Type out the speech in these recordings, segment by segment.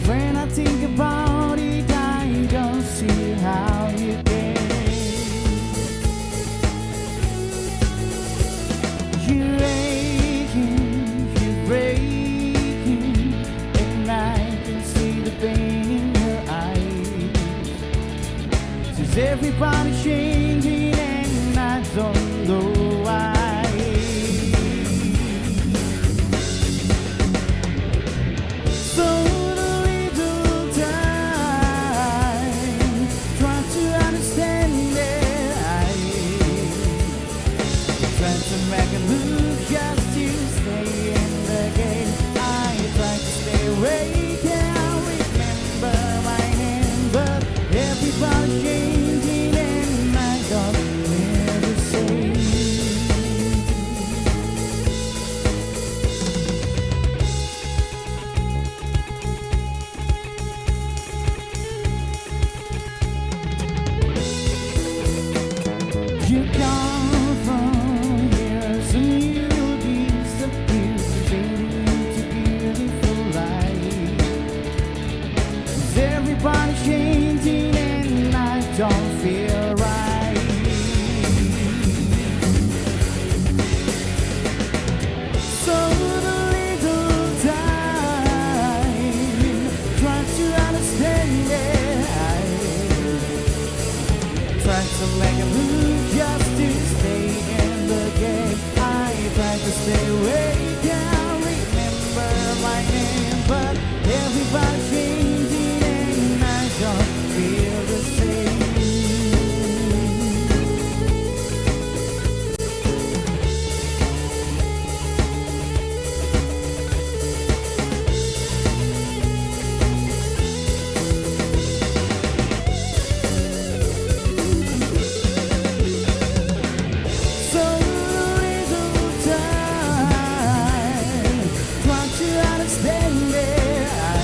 When I think about it, I don't see how you can. You're aching, you're breaking, and I can see the pain in your eyes. Says everybody's changing, and I don't know why. Make a move just to stay in the game. I try to stay awake, can't remember my name, but everybody's changing and I don't feel the same. You come from everybody's changing and I don't feel right. So the little time, try to understand it. I try to make a move just to stay in the game. I try to stay awake, can't remember my name, but everybody's changing and I don't feel the same. So little time, try to understand it. I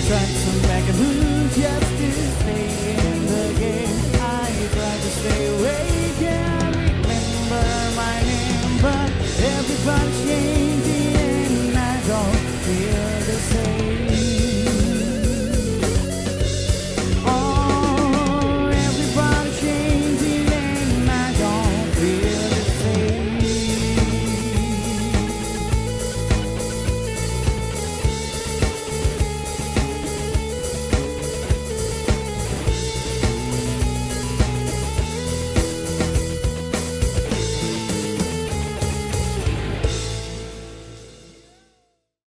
try to